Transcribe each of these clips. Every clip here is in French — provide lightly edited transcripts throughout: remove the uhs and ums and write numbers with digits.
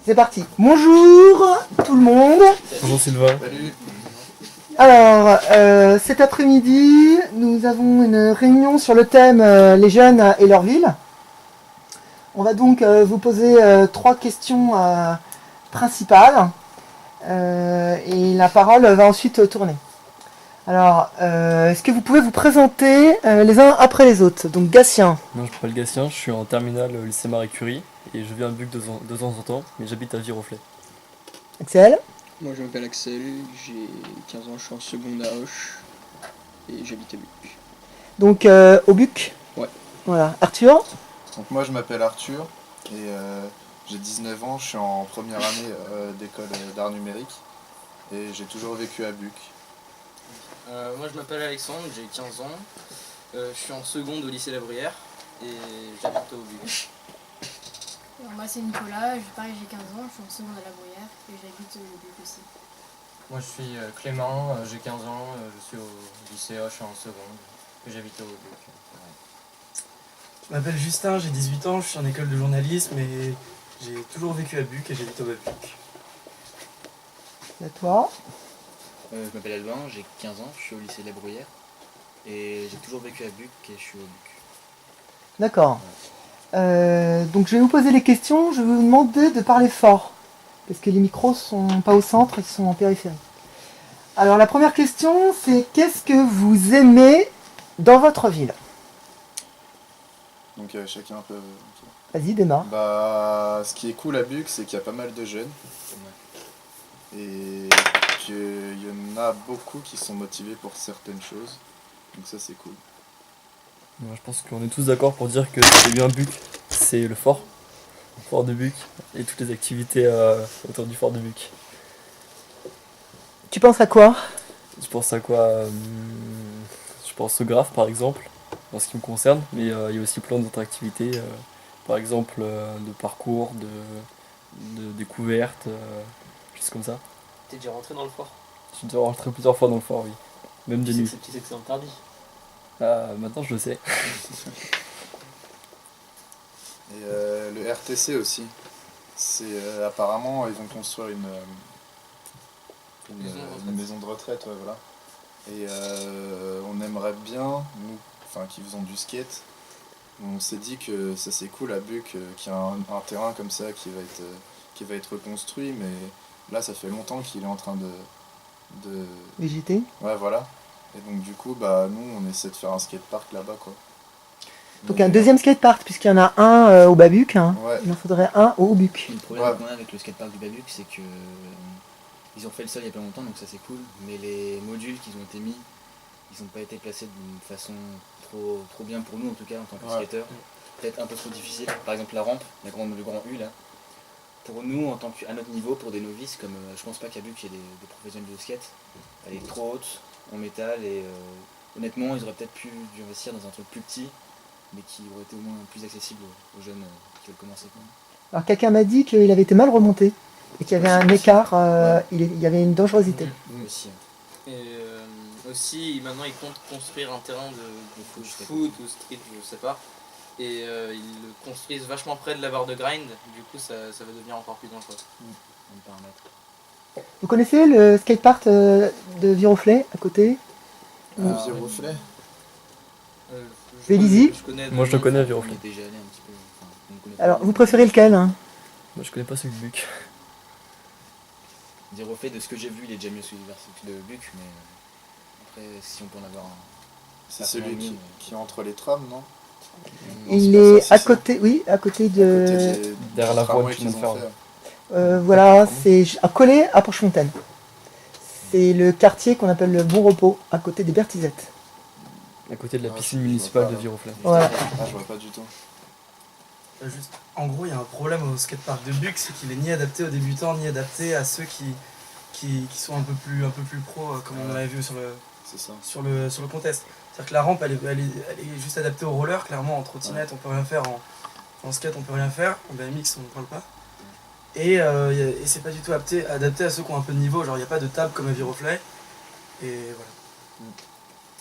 C'est parti. Bonjour tout le monde. Bonjour Sylvain. Salut. Alors, cet après-midi, nous avons une réunion sur le thème les jeunes et leur ville. On va donc vous poser 3 questions principales et la parole va ensuite tourner. Alors, est-ce que vous pouvez vous présenter les uns après les autres? Donc Gatien. Moi je m'appelle Gatien, je suis en terminale au lycée Marie Curie et je viens de Buc de temps en temps, mais j'habite à Viroflay. Axel. Moi je m'appelle Axel, j'ai 15 ans, je suis en seconde à Auch et j'habite à Buc. Donc au Buc. Ouais. Voilà. Arthur. Donc moi je m'appelle Arthur et j'ai 19 ans, je suis en première année d'école d'art numérique et j'ai toujours vécu à Buc. Moi je m'appelle Alexandre, j'ai 15 ans, je suis en seconde au lycée La Bruyère et j'habite au Buc. Alors moi c'est Nicolas, pareil j'ai 15 ans, je suis en seconde à La Bruyère et j'habite au Buc aussi. Moi je suis Clément, j'ai 15 ans, je suis au lycée Hoche en seconde et j'habite au Buc. Je m'appelle Justin, j'ai 18 ans, je suis en école de journalisme et j'ai toujours vécu à Buc et j'habite au Bas-Buc. Et toi. Je m'appelle Albin, j'ai 15 ans, je suis au lycée La Bruyère et j'ai toujours vécu à Buc et je suis au Buc. D'accord. Donc je vais vous poser les questions, je vais vous demander de parler fort, parce que les micros sont pas au centre, ils sont en périphérie. Alors la première question, c'est qu'est-ce que vous aimez dans votre ville? Donc chacun un peu... Vas-y, démarre. Bah, ce qui est cool à Buc, c'est qu'il y a pas mal de jeunes et qu'il y en a beaucoup qui sont motivés pour certaines choses, donc ça c'est cool. Je pense qu'on est tous d'accord pour dire que c'est bien Buc, c'est le fort de Buc et toutes les activités autour du fort de Buc. Tu penses à quoi? Je pense à quoi Je pense au graphe par exemple, en ce qui me concerne, mais il y a aussi plein d'autres activités, par exemple de parcours, de découvertes, choses comme ça. T'es déjà rentré dans le fort? Je suis déjà rentré plusieurs fois dans le fort, oui. Même de nuit. Tu sais que c'est interdit. Maintenant je le sais. Et le RTC aussi, c'est apparemment ils vont construire une maison de retraite, ouais, voilà. Et on aimerait bien, nous, enfin qui faisons du skate, on s'est dit que ça c'est cool à Buc, qu'il y a un terrain comme ça qui va être reconstruit, mais là ça fait longtemps qu'il est en train de... Végéter. Ouais, voilà. Et donc du coup, bah nous on essaie de faire un skatepark là-bas, quoi. Donc un deuxième skatepark, puisqu'il y en a un au Bas-Buc, hein. Ouais. Il en faudrait un au Buc. Le problème qu'on a avec le skatepark du Bas-Buc, c'est que ils ont fait le sol il y a pas longtemps, donc ça c'est cool, mais les modules qu'ils ont été mis, ils n'ont pas été placés d'une façon trop bien pour nous en tout cas en tant que skateur. Peut-être un peu trop difficile. Par exemple la rampe, le grand U là. Pour nous, à notre niveau, pour des novices, comme je pense pas qu'à Buc il y ait des professionnels de skate, elle est trop haute, en métal, et honnêtement ils auraient peut-être pu investir dans un truc plus petit, mais qui aurait été au moins plus accessible aux jeunes qui veulent commencer. Alors quelqu'un m'a dit qu'il avait été mal remonté et qu'il y avait un écart, il y avait une dangerosité. Aussi. Et aussi maintenant ils comptent construire un terrain de foot ou street, je sais pas. Et ils le construisent vachement près de la barre de grind, du coup ça va devenir encore plus dangereux. Vous connaissez le skatepark de Viroflay à côté? Viroflay. Vélizy. Moi je le connais à Viroflay. On est déjà allé un petit peu. Alors vous préférez lequel, hein? Moi je connais pas celui de Buc. Viroflay, de ce que j'ai vu, il est déjà mieux celui de Buc, mais après si on peut en avoir un. C'est celui qui est entre les trams, non? Il est à côté, oui, à côté de... Derrière la voie de chemin de fer. Voilà, c'est collé à Porchefontaine. C'est le quartier qu'on appelle le Bon Repos, à côté des Bertizettes. À côté de la piscine municipale de Viroflay. Voilà. Ah, je vois pas du tout. Juste, en gros, il y a un problème au skatepark de Buc, c'est qu'il est ni adapté aux débutants, ni adapté à ceux qui sont un peu plus pro, comme on l'avait vu sur le contest. C'est-à-dire que la rampe, elle est juste adaptée au roller, clairement, en trottinette, on peut rien faire, en skate, on peut rien faire, en BMX, on ne parle pas. Et c'est pas du tout adapté à ceux qui ont un peu de niveau, genre il n'y a pas de table comme à Viroflay, et voilà.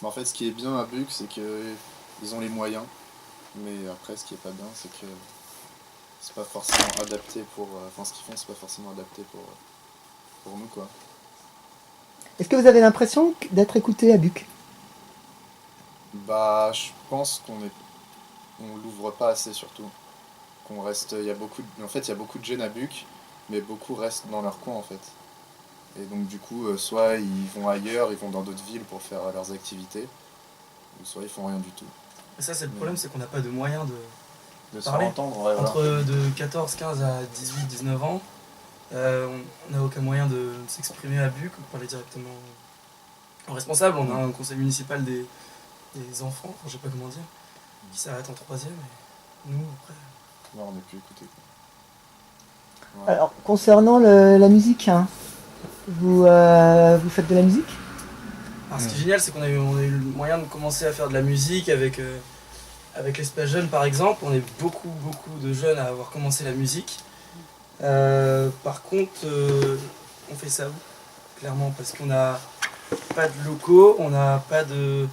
Mais en fait, ce qui est bien à Buc, c'est qu'ils ont les moyens, mais après, ce qui est pas bien, c'est que c'est pas forcément adapté pour... Enfin, ce qu'ils font, c'est pas forcément adapté pour nous, quoi. Est-ce que vous avez l'impression d'être écouté à Buc? Bah, je pense on l'ouvre pas assez, surtout. Qu'on reste... En fait, il y a beaucoup de jeunes à Buc, mais beaucoup restent dans leur coin, en fait. Et donc, du coup, soit ils vont ailleurs, ils vont dans d'autres villes pour faire leurs activités, ou soit ils font rien du tout. Et ça, c'est le problème, c'est qu'on n'a pas de moyens De se parler. entendre, ouais, voilà. Entre de 14, 15 à 18, 19 ans, on n'a aucun moyen de s'exprimer à Buc ou de parler directement au responsable. On a un conseil municipal des enfants, enfin, je sais pas comment dire, qui s'arrête en 3e, et nous, après... Non, on n'est plus écouté. Ouais. Alors, concernant la musique, hein, vous faites de la musique? Alors, ce qui est génial, c'est qu'on a eu le moyen de commencer à faire de la musique avec l'Espace Jeune, par exemple. On est beaucoup de jeunes à avoir commencé la musique. Par contre, on fait ça où? Clairement, parce qu'on n'a pas de locaux, on n'a pas de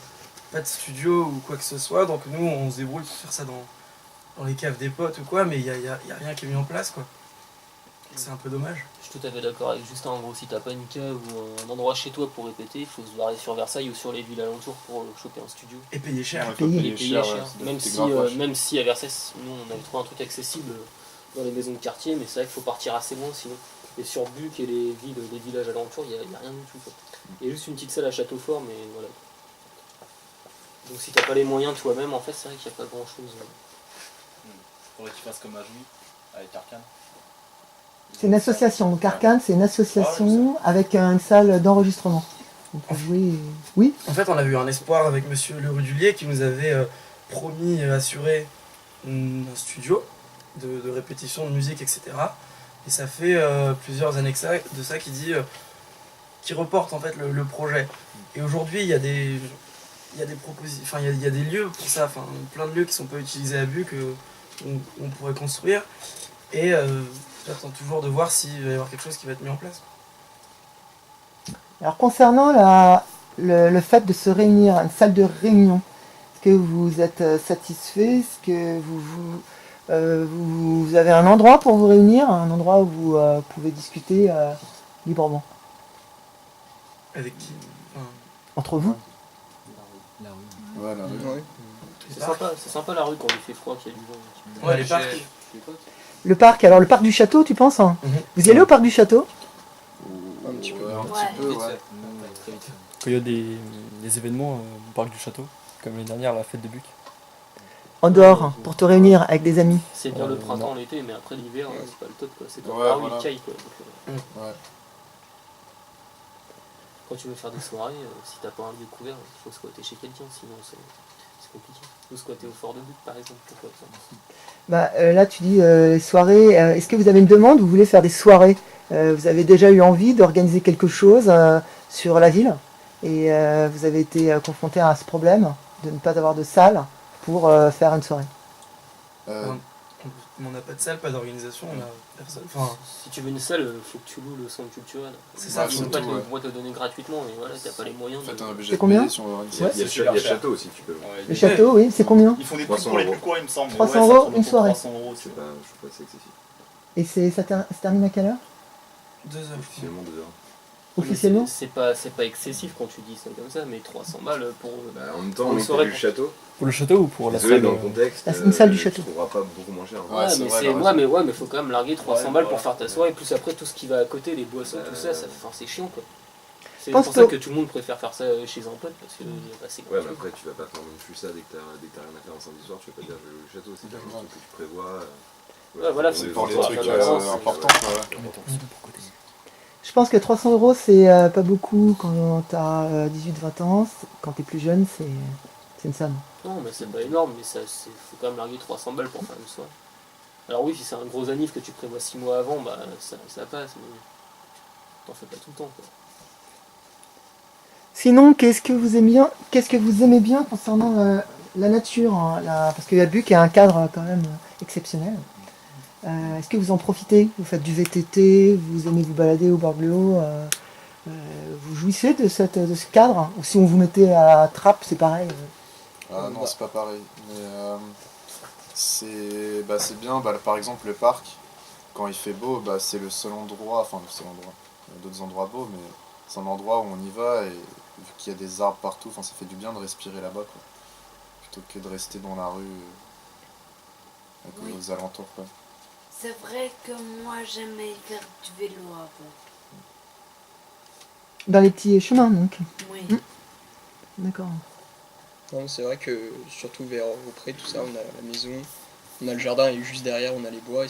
studio ou quoi que ce soit. Donc nous, on se débrouille pour faire ça dans les caves des potes ou quoi, mais il n'y a rien qui est mis en place, quoi. C'est un peu dommage. Je suis tout à fait d'accord avec Justin. En gros, si t'as pas une cave ou un endroit chez toi pour répéter, il faut se barrer sur Versailles ou sur les villes alentours pour choper un studio. Et payer cher. Ouais, faut payer cher, cher. ouais, Même si à Versailles, nous on avait trouvé un truc accessible dans les maisons de quartier, mais c'est vrai qu'il faut partir assez loin sinon. Et sur Buc et les villages alentours, il n'y a rien du tout, quoi. Il y a juste une petite salle à Châteaufort, mais voilà. Donc si t'as pas les moyens toi-même, en fait, c'est vrai qu'il n'y a pas grand-chose. Faudrait que tu fasses comme à Jouy, avec Arcane. C'est une association. Donc Arcane, c'est une association avec une salle d'enregistrement. On peut jouer... Oui? En fait, on a eu un espoir avec monsieur Le Rudulier qui nous avait promis, assuré un studio de répétition de musique, etc. Et ça fait plusieurs années de ça qui reporte en fait le projet. Et aujourd'hui, il y a des propositions, enfin il y a des lieux pour ça, enfin plein de lieux qui sont pas utilisés à Buc qu'on pourrait construire. Et j'attends toujours de voir s'il va y avoir quelque chose qui va être mis en place. Alors concernant le fait de se réunir, une salle de réunion, est-ce que vous êtes satisfait? Est-ce que vous avez un endroit pour vous réunir, un endroit où vous pouvez discuter librement? Avec qui? Entre vous? La rue. Ouais, la rue. Ouais. C'est sympa la rue quand il fait froid, qu'il y a du vent. Ouais, les parcs. Le parc, alors le parc du château, tu penses, hein? Vous y allez au parc du château? Un petit peu. Ouais, un Ouais. petit peu, ouais. Très vite. Quand il y a des événements au parc du château, comme l'année dernière, la fête de Buc. En dehors, hein, pour te réunir avec des amis. C'est bien le non. printemps, l'été, mais après l'hiver, c'est pas le top, quoi. C'est comme Ouais, la rue, voilà. il caille, quoi. Donc, Ouais. quand tu veux faire des soirées, si t'as pas un lieu couvert, il faut squatter chez quelqu'un, sinon c'est compliqué. Ou squatter au fort de Buc, par exemple, pourquoi ça. Bah, là, tu dis les soirées. Est-ce que vous avez une demande? Vous voulez faire des soirées? Vous avez déjà eu envie d'organiser quelque chose sur la ville? Et vous avez été confronté à ce problème de ne pas avoir de salle pour faire une soirée? On n'a pas de salle, pas d'organisation, on a personne. Enfin, Si tu veux une salle, faut que tu loues le centre culturel. C'est ça, Ils faut vont pas tout, te ouais. pouvoir te donner gratuitement, et voilà, t'as pas les moyens En fait, de... on est obligé C'est de combien? payer si on veut organiser. Ouais. Il y a le château aussi, tu peux. Le château, oui, c'est combien? Ils font des 300 trucs pour les euros. plus courts, il me semble. 300 ça euros, tourne une autour de soirée. 300 euros, Je sais pas si c'est excessif. Et ça se termine à quelle heure? 2 heures. Officiellement 2 heures. Officiellement? C'est pas excessif quand tu dis ça comme ça, mais 300 balles pour... Bah, en même temps, Pour on une est soirée du pour- château. Pour le château ou pour la Désolé, salle dans le contexte, une salle du tu château. trouveras pas beaucoup moins cher. Ouais, c'est vrai, mais faut quand même larguer 300 Ouais, balles voilà. pour faire ta soirée, plus après tout ce qui va à côté, les boissons, tout ça, enfin, c'est chiant, quoi. C'est pense pour ça que- que tout le monde préfère faire ça chez un pote, parce que c'est Ouais, mais gratuit. après, tu vas pas faire non plus ça dès que t'as rien à faire un samedi soir, tu vas pas dire je vais au château, c'est quelque chose que tu prévois. Ouais, voilà, C'est c'est pour les pour trucs faire de la danse, importants, quoi. Je pense que 300 euros, c'est pas beaucoup quand t'as 18-20 ans. Quand t'es plus jeune, c'est une somme. Non, mais c'est pas énorme, mais faut quand même larguer 300 balles pour faire une soirée. Alors oui, si c'est un gros anniv que tu prévois 6 mois avant, bah ça passe, mais t'en fais pas tout le temps, quoi. Sinon, qu'est-ce que vous aimez bien concernant la nature, hein, parce que la Buc a un cadre quand même exceptionnel. Est-ce que vous en profitez? Vous faites du VTT, vous aimez vous balader au bord de l'eau, vous jouissez de ce cadre? Ou si on vous mettait à Trappes, c'est pareil? Ah non, c'est pas pareil. Mais C'est bien, par exemple le parc, quand il fait beau, c'est le seul endroit, enfin le seul endroit, il y a d'autres endroits beaux, mais c'est un endroit où on y va et vu qu'il y a des arbres partout, ça fait du bien de respirer là-bas, quoi. Plutôt que de rester dans la rue, aux alentours, quoi. C'est vrai que moi j'aimais faire du vélo avant. Dans les petits chemins, donc. Oui. D'accord. Non, c'est vrai que surtout vers auprès tout ça, on a la maison, on a le jardin et juste derrière on a les bois et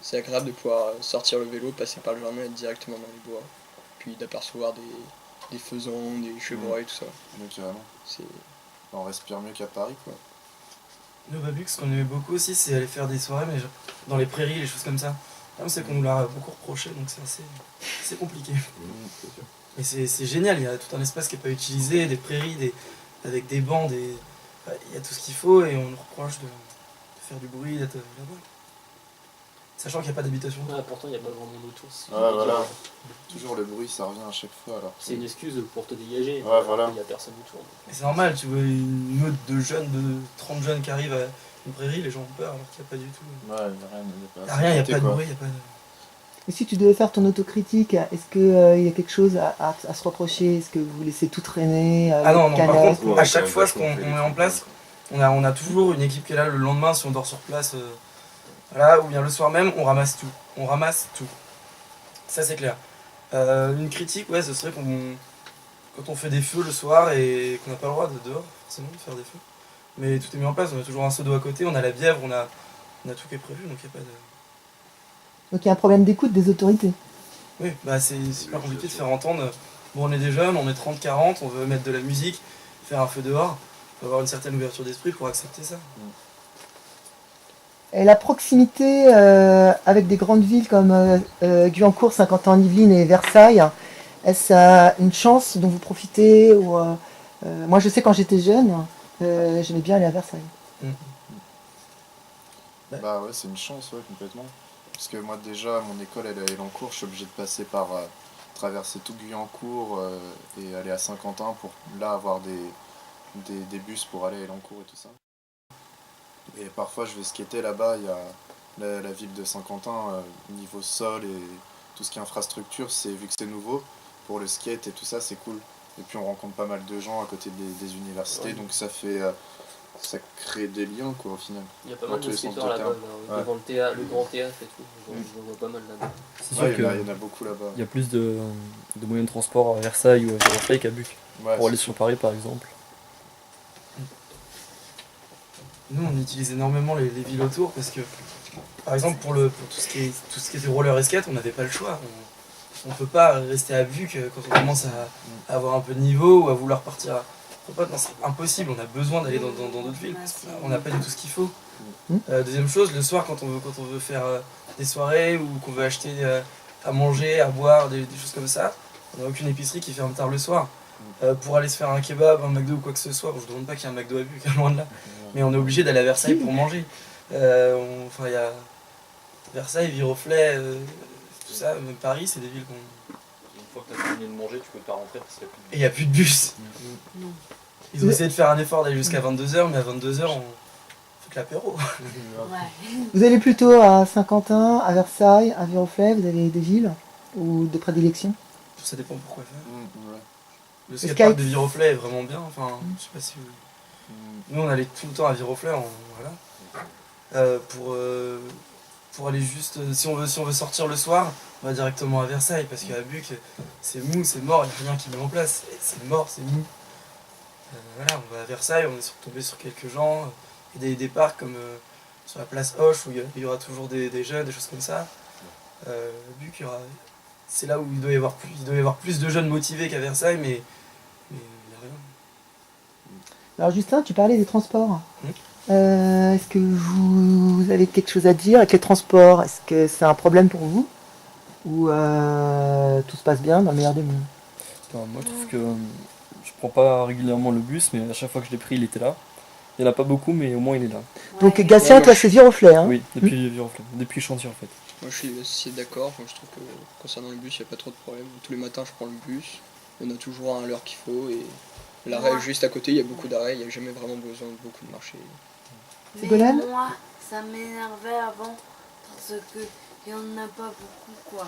c'est agréable de pouvoir sortir le vélo, passer par le jardin et être directement dans les bois. Puis d'apercevoir des faisans, des chevreuils, tout ça. Oui, carrément. On respire mieux qu'à Paris, quoi. Nous, Babux, ce qu'on aimait beaucoup aussi, c'est aller faire des soirées, mais genre, dans les prairies, les choses comme ça. Là, c'est qu'on nous l'a beaucoup reproché, donc c'est assez compliqué. Et c'est génial, il y a tout un espace qui n'est pas utilisé, des prairies, avec des bancs, il y a tout ce qu'il faut et on nous reproche de faire du bruit, d'être là-bas. Sachant qu'il n'y a pas d'habitation. Pourtant, il n'y a pas vraiment d'autour. Voilà. Toujours le bruit, ça revient à chaque fois. Alors. C'est une excuse pour te dégager. Voilà. Il n'y a personne autour. Et c'est normal, tu vois une meute de jeunes, de 30 jeunes qui arrivent à une prairie, les gens ont peur alors qu'il n'y a pas du tout. Ouais, il n'y a rien, il n'y a pas de bruit, il n'y a pas de... Et si tu devais faire ton autocritique, est-ce qu'il y a quelque chose à se reprocher? Est-ce que vous laissez tout traîner? Ah non, par contre, à chaque fois, ce qu'on met en place, on a toujours une équipe qui est là le lendemain si on dort sur place. Là, ou bien le soir même, on ramasse tout. On ramasse tout. Ça, c'est clair. Une critique, ce serait quand on fait des feux le soir et qu'on n'a pas le droit de dehors, forcément, de faire des feux. Mais tout est mis en place, on a toujours un seau d'eau à côté, on a la bièvre, on a tout qui est prévu, donc il n'y a pas de... Donc il y a un problème d'écoute des autorités. Oui, c'est super compliqué de faire entendre. Bon, on est des jeunes, on est 30-40, on veut mettre de la musique, faire un feu dehors. Il faut avoir une certaine ouverture d'esprit pour accepter ça. Et la proximité avec des grandes villes comme Guyancourt, Saint-Quentin-en-Yvelines et Versailles, est-ce une chance dont vous profitez ou, moi je sais quand j'étais jeune, j'aimais bien aller à Versailles. Ouais, c'est une chance, complètement. Parce que moi déjà, mon école elle est à Elancourt, je suis obligé de passer par traverser tout Guyancourt et aller à Saint-Quentin pour là avoir des bus pour aller à Elancourt et tout ça. Et parfois je vais skater là-bas, il y a la ville de Saint-Quentin, niveau sol et tout ce qui est infrastructure, vu que c'est nouveau, pour le skate et tout ça c'est cool. Et puis on rencontre pas mal de gens à côté des universités, donc ça ça crée des liens quoi au final. Il y a pas mal de skateurs là-bas, devant le grand théâtre et tout, j'en vois pas mal là-bas. C'est sûr qu'il y en a beaucoup là-bas. Il y a plus de moyens de transport à Versailles ou à Versailles qu'à Buc. Pour aller sur Paris par exemple. Nous on utilise énormément les villes autour parce que par exemple pour tout ce qui était roller et skate, on n'avait pas le choix. On peut pas rester à Buc quand on commence à avoir un peu de niveau ou à vouloir partir. Non, c'est impossible, on a besoin d'aller dans d'autres villes, on n'a pas du tout ce qu'il faut. Deuxième chose, le soir quand on veut faire des soirées ou qu'on veut acheter à manger, à boire, des choses comme ça, on n'a aucune épicerie qui ferme tard le soir. Pour aller se faire un kebab, un McDo ou quoi que ce soit, je ne demande pas qu'il y ait un McDo à Buc, loin de là, mais on est obligé d'aller à Versailles pour manger. Il y a Versailles, Viroflay, tout ça, même Paris, c'est des villes qu'on... Une fois que tu as fini de manger, tu peux pas rentrer parce qu'il n'y a plus de bus. Ils ont essayé de faire un effort d'aller jusqu'à 22h, mais à 22h, on fait que l'apéro. Vous allez plutôt à Saint-Quentin, à Versailles, à Viroflay, vous avez des villes ou de prédilection? Ça dépend pourquoi faire. Le skatepark de Viroflay est vraiment bien, je sais pas si vous... Nous on allait tout le temps à Viroflay, pour aller juste... Si on veut sortir le soir, on va directement à Versailles, parce qu'à Buc, c'est mou, c'est mort, il n'y a rien qui met en place. C'est mort, c'est mou. On va à Versailles, on est tombé sur quelques gens, et des parcs comme sur la place Hoche, où il y aura toujours des jeunes, des choses comme ça. Buc, c'est là où il doit y avoir plus de jeunes motivés qu'à Versailles, mais il n'y a rien. Alors Justin, tu parlais des transports. Est-ce que vous avez quelque chose à dire avec les transports? Est-ce que c'est un problème pour vous? Ou tout se passe bien dans le meilleur des mondes? Moi je trouve que je prends pas régulièrement le bus, mais à chaque fois que je l'ai pris il était là. Il n'y en a pas beaucoup, mais au moins il est là. Donc Gatien, toi c'est Viroflay, hein? Oui, depuis Viroflay, depuis Chantier en fait. Moi je suis assez d'accord, je trouve que concernant le bus il n'y a pas trop de problème. Tous les matins je prends le bus, on a toujours à l'heure qu'il faut et L'arrêt Moi. juste à côté, il y a beaucoup d'arrêts, il n'y a jamais vraiment besoin de beaucoup de marchés. Mais Ségolène moi, ça m'énervait avant parce que il y en a pas beaucoup quoi.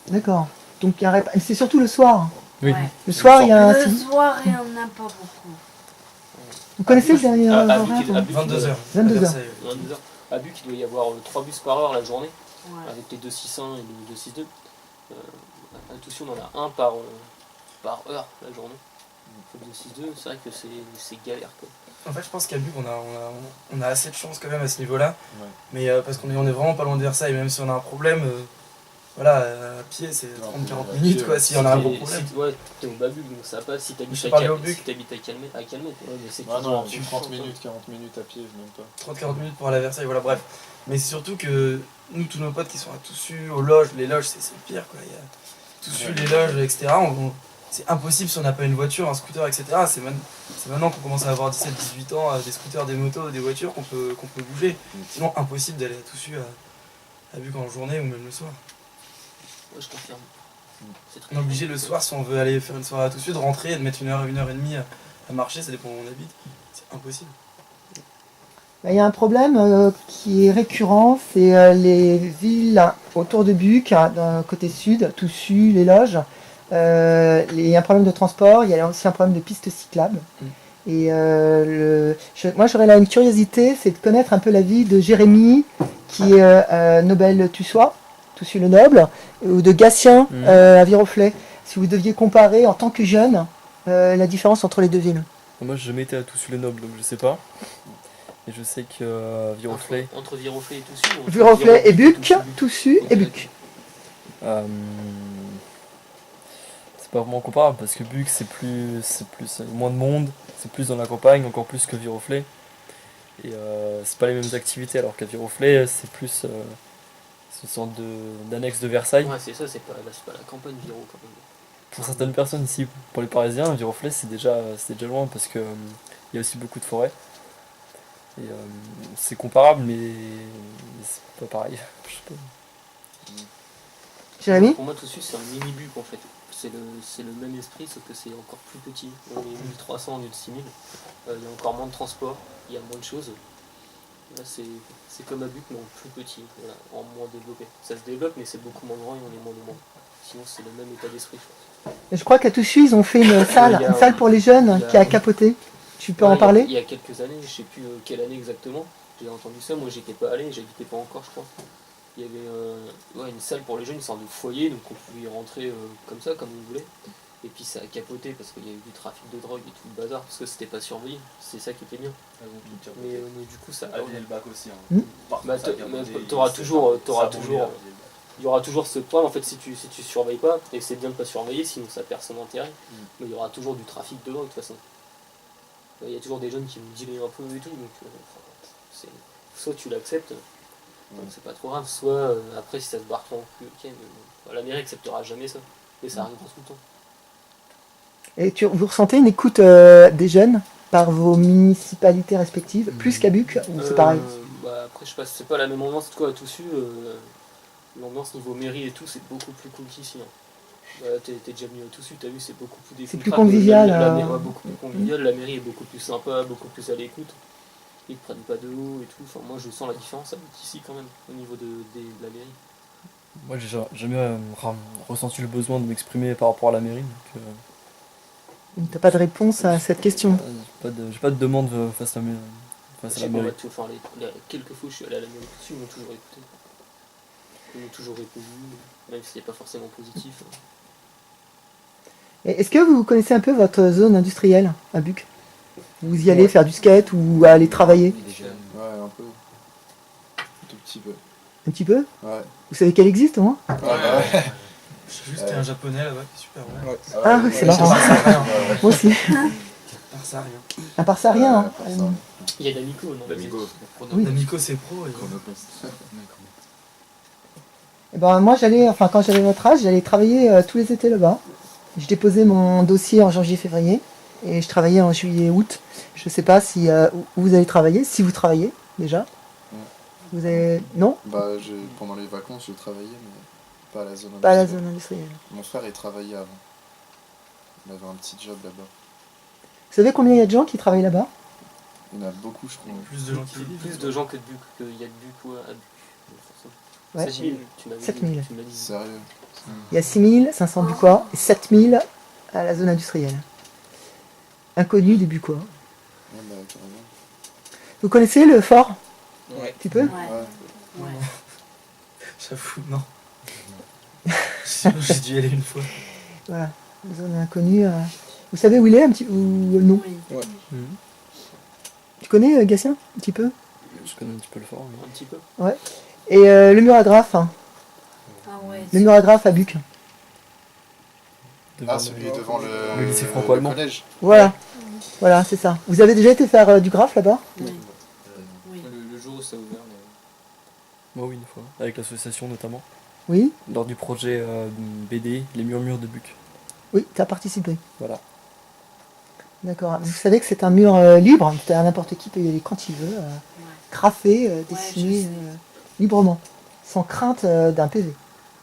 D'accord. Donc il y a un c'est surtout le soir. Oui. Ouais. Le soir, il y a un... Le soir, il y en a pas beaucoup. Vous connaissez le dernier À horaire Buc, vous 22 heures. 22 heures. 22h. À Buc, il doit y avoir 3 bus par heure la journée, Ouais. avec les 261 et les 262. À Toussy, on en a un par heure la journée. Le 262, c'est vrai que c'est galère, quoi. En fait, je pense qu'à Buc, on a assez de chance quand même à ce niveau-là. Ouais. Mais parce qu'on est vraiment pas loin de Versailles, même si on a un problème, voilà, à pied, c'est 30-40 minutes, quoi, s'il y en a un gros problème. Ouais, t'es au bas Buc, donc ça passe. Si t'habites Je parlais au Buc. à Calmet, ouais, mais c'est Ah toujours non, un peu 30 chaud, minutes, 40 minutes à pied, même pas. 30-40 minutes pour aller à Versailles, voilà, bref. Mais c'est surtout que nous, tous nos potes qui sont à Toussus, aux loges, les loges, c'est le pire, quoi. Il y a Toussus, les loges, etc. C'est impossible si on n'a pas une voiture, un scooter, etc. C'est maintenant qu'on commence à avoir 17-18 ans, des scooters, des motos, des voitures qu'on peut bouger. Sinon, impossible d'aller à Toussus à Buc en journée ou même le soir. Ouais, je confirme. C'est très On est obligé le soir, si on veut aller faire une soirée à Toussus, de rentrer et de mettre 1 heure, 1 heure et demie à marcher, ça dépend où on habite. C'est impossible. Il y a un problème qui est récurrent, c'est les villes autour de Buc, côté sud, Toussus, les Loges. Il y a un problème de transport, il y a aussi un problème de pistes cyclables. Et moi j'aurais là une curiosité, c'est de connaître un peu la vie de Jérémy, qui est Nobel Tussois, Toussus-le-Noble, ou de Gatien à Viroflay. Si vous deviez comparer en tant que jeune la différence entre les deux villes. Moi, j'ai jamais été à Toussus-le-Noble, donc je sais pas. Et je sais que Viroflay. Entre Viroflay et Toussus. Viroflay et Buc, Toussus et Buc. C'est pas vraiment comparable parce que Buc c'est plus moins de monde, c'est plus dans la campagne, encore plus que Viroflay. Et c'est pas les mêmes activités alors qu'à Viroflay c'est plus c'est une sorte d'annexe de Versailles. Ouais, c'est ça, c'est pas la campagne Viro quand même. Pour certaines personnes ici, pour les Parisiens, Viroflay c'est déjà loin parce que il y a aussi beaucoup de forêts. Et c'est comparable mais c'est pas pareil. Je sais pas. Jérémy ? Pour moi, Toussus c'est un mini-Buc en fait. C'est le même esprit, sauf que c'est encore plus petit. On est 1300 au lieu de 6000. Il y a encore moins de transport, il y a moins de choses. Là, c'est comme à Buc, mais en plus petit, voilà, en moins développé. Ça se développe, mais c'est beaucoup moins grand et on est moins nombreux. Sinon, c'est le même état d'esprit, je pense. Je crois qu'à Toussus, ils ont fait une salle pour les jeunes qui a capoté. Tu peux en parler ? Il y a quelques années, je sais plus quelle année exactement, j'ai entendu ça. Moi, j'étais pas allé, j'habitais pas encore, je crois. Il y avait une salle pour les jeunes, une sorte de foyer, donc on pouvait y rentrer comme ça, comme on voulait. Et puis ça a capoté parce qu'il y a eu du trafic de drogue et tout le bazar, parce que c'était pas surveillé. C'est ça qui était bien. Mais du coup, ça. Ah, il y a le bac aussi. Hein. Bah, t'auras toujours. Il y aura toujours ce point en fait si tu surveilles pas, et c'est bien de pas surveiller, sinon ça perd son intérêt. Mais il y aura toujours du trafic de drogue de toute façon. Il y a toujours des jeunes qui vont dealer un peu et tout, donc soit tu l'acceptes. Donc c'est pas trop grave, soit après si ça se barre trop en cul, ok, mais la mairie acceptera jamais ça, et ça arrive tout le temps. Et vous ressentez une écoute des jeunes par vos municipalités respectives, plus qu'à Buc, ou c'est pareil ? Après je sais pas, c'est pas la même ambiance quoi à Toussus, l'ambiance niveau mairie et tout c'est beaucoup plus cool qu'ici. Hein. T'es déjà venu à Toussus, t'as vu c'est beaucoup plus c'est plus convivial. Beaucoup plus convivial, la mairie est beaucoup plus sympa, beaucoup plus à l'écoute. Ils prennent pas de haut et tout. Enfin, moi, je sens la différence avec ici quand même, au niveau de la mairie. Moi, j'ai jamais ressenti le besoin de m'exprimer par rapport à la mairie. Donc, t'as pas de réponse à cette question. J'ai pas de demande face à la mairie. Les quelques fois où je suis allé à la mairie dessus, ils m'ont toujours écouté. Ils m'ont toujours répondu, même si c'était pas forcément positif. Est-ce que vous connaissez un peu votre zone industrielle à Buc ? Vous y allez faire du skate ou aller travailler ? Ouais, un peu. Un tout petit peu. Un petit peu ? Ouais. Vous savez qu'elle existe au moins ? Ouais. Je sais juste qu'il y a un japonais là-bas qui est super bon. Ouais. Ah oui, c'est marrant. Moi aussi. À part ça, rien. À part ça, rien. Hein. Il y a D'Amico, non ? Oui. D'Amico, c'est pro. Et moi, quand j'avais votre âge, j'allais travailler tous les étés là-bas. Je déposais mon dossier en janvier-février et je travaillais en juillet-août. Je sais pas si où vous allez travailler, si vous travaillez déjà. Ouais. Vous avez... Non ? Pendant les vacances, je travaillais, mais pas à la zone industrielle. Pas à la zone industrielle. Mon frère, il travaillait avant. Il avait un petit job là-bas. Vous savez combien il y a de gens qui travaillent là-bas? Il y en a beaucoup, je crois. Plus de gens qui vivent. Plus de gens que de Buc, qu'il y a de Buc ou à Buc. Ouais. 7000, tu m'as dit. 7000. Tu m'as dit. Sérieux. Il y a 6500 Bucois et 7000 à la zone industrielle. Inconnu des Bucois. Ouais, bah, carrément. Vous connaissez le fort? Ouais. Un petit peu? Ouais. J'avoue, non. Sinon, j'ai dû y aller une fois. Voilà, zone inconnue. Vous savez où il est un petit ou non? Ouais. Tu connais Gatien un petit peu? Je connais un petit peu le fort. Un petit peu. Ouais. Et le mur agraphe, hein. Ah ouais. Le mur agraphe à Buc. Ah, celui devant le lycée franco-allemand. collège. Voilà, voilà, c'est ça. Vous avez déjà été faire du graphe là-bas? Oui. Le jour où ça a ouvert, mais... Moi, oui, une fois. Avec l'association notamment. Oui? Lors du projet BD, Les Murmures de Buc. Oui, tu as participé. Voilà. D'accord. Vous savez que c'est un mur libre, n'importe qui peut y aller quand il veut, graffer, dessiner librement, sans crainte d'un PV.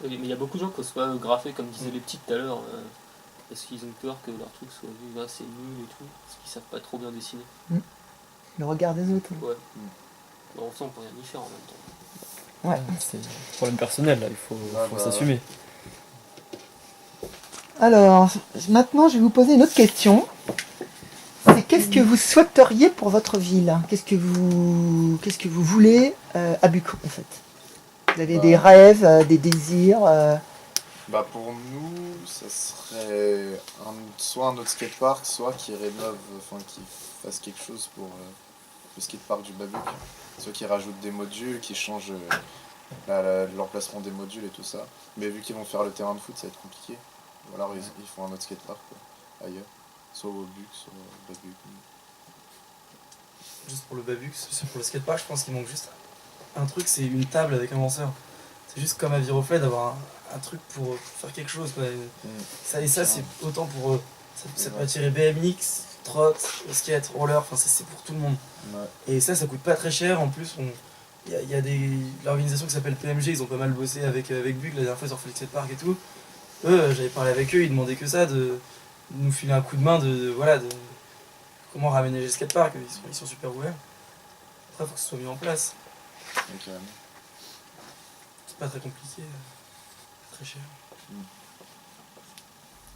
Mais il y a beaucoup de gens qui osent pas graffer, comme disaient les petits tout à l'heure, parce qu'ils ont peur que leur truc soit vu, là c'est nul et tout, parce qu'ils savent pas trop bien dessiner. Le regard des autres. Ouais. Bah, en fait, on peut rien y faire en même temps. Ouais. C'est un problème personnel, là. Il faut s'assumer. Alors, maintenant, je vais vous poser une autre question. C'est qu'est-ce que vous souhaiteriez pour votre ville? Qu'est-ce que vous voulez à Buc, en fait? Vous avez des rêves, des désirs Bah pour nous, ça serait soit un autre skatepark, soit qui rénove, enfin qui fasse quelque chose pour le skatepark du Babuc. Soit qui rajoute des modules, qui change l'emplacement des modules et tout ça. Mais vu qu'ils vont faire le terrain de foot, ça va être compliqué. Ou alors ils font un autre skatepark quoi, ailleurs. Soit au Buc, soit au Babuc. Juste pour le Babux, pour le skatepark, je pense qu'il manque juste un truc, c'est une table avec un lanceur. C'est juste comme à Viroflay d'avoir un truc pour faire quelque chose, quoi. Ça et ça, c'est autant pour ça peut attirer BMX, trot, skate, roller, enfin c'est pour tout le monde. Et ça coûte pas très cher. En plus, il y a l'organisation qui s'appelle PMG, ils ont pas mal bossé avec Buc la dernière fois sur Flex Park et tout. Eux, j'avais parlé avec eux, ils demandaient que ça, de nous filer un coup de main de comment raménager le skatepark. Ils sont super ouverts. Après, il faut que ce soit mis en place. C'est pas très compliqué, pas très cher.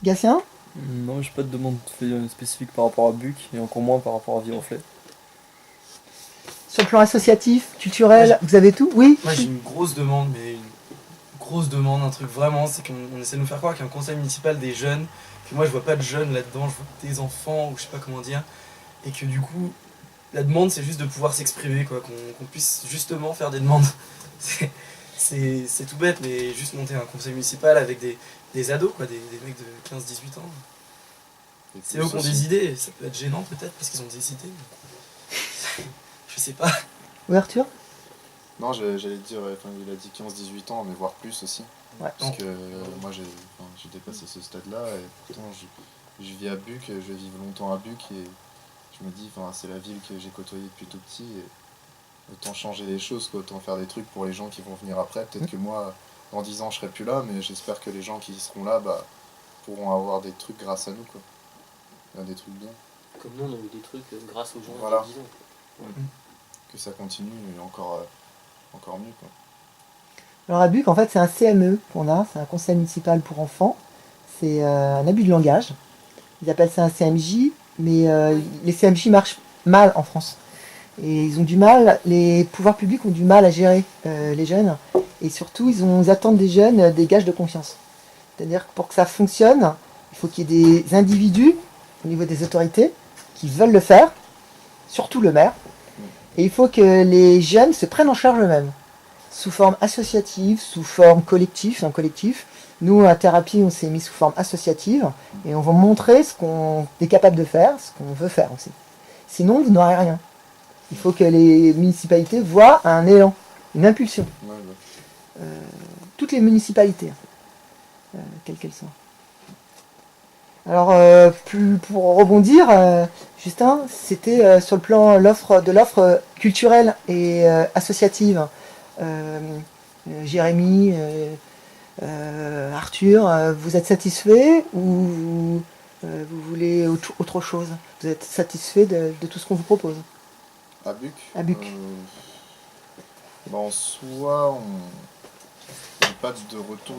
Gatien? Non, j'ai pas de demande spécifique par rapport à Buc et encore moins par rapport à Viroflay. Sur le plan associatif, culturel, vous avez tout? Oui? Moi j'ai une grosse demande, un truc vraiment, c'est qu'on essaie de nous faire croire qu'il y a un conseil municipal des jeunes, que moi je vois pas de jeunes là-dedans, je vois des enfants, ou je sais pas comment dire, et que du coup, la demande c'est juste de pouvoir s'exprimer, quoi, qu'on puisse justement faire des demandes. C'est tout bête, mais juste monter un conseil municipal avec des ados, quoi, des mecs de 15-18 ans. C'est eux qui ont des idées, ça peut être gênant peut-être parce qu'ils ont des idées. Mais... je sais pas. Oui, Arthur? Non, j'allais te dire, il a dit 15-18 ans, mais voire plus aussi. Ouais. Parce que moi j'ai dépassé ce stade-là et pourtant je vis à Buc, je vais vivre longtemps à Buc et je me dis, c'est la ville que j'ai côtoyée depuis tout petit. Et autant changer les choses, quoi, autant faire des trucs pour les gens qui vont venir après. Peut-être que moi, dans 10 ans, je serai plus là, mais j'espère que les gens qui seront là pourront avoir des trucs grâce à nous, quoi. Des trucs bien. Comme nous, on a eu des trucs grâce aux gens Voilà. de 10 ans. Que ça continue et encore mieux, quoi. Alors à Buc, en fait, c'est un CME qu'on a, c'est un conseil municipal pour enfants. C'est un abus de langage. Ils appellent ça un CMJ, mais les CMJ marchent mal en France. Et ils ont du mal, les pouvoirs publics ont du mal à gérer les jeunes. Et surtout, ils attendent des jeunes des gages de confiance. C'est-à-dire que pour que ça fonctionne, il faut qu'il y ait des individus au niveau des autorités qui veulent le faire, surtout le maire. Et il faut que les jeunes se prennent en charge eux-mêmes, sous forme associative, sous forme collective, un collectif. Nous, à Thérapie, on s'est mis sous forme associative et on va montrer ce qu'on est capable de faire, ce qu'on veut faire aussi. Sinon, vous n'aurez rien. Il faut que les municipalités voient un élan, une impulsion. Toutes les municipalités, quelles qu'elles soient. Alors, pour rebondir, Justin, c'était sur le plan de l'offre culturelle et associative. Jérémy, Arthur, vous êtes satisfait ou Vous voulez autre chose? Vous êtes satisfait de tout ce qu'on vous propose? À Buc À Buc. En soi, on n'a pas de retour de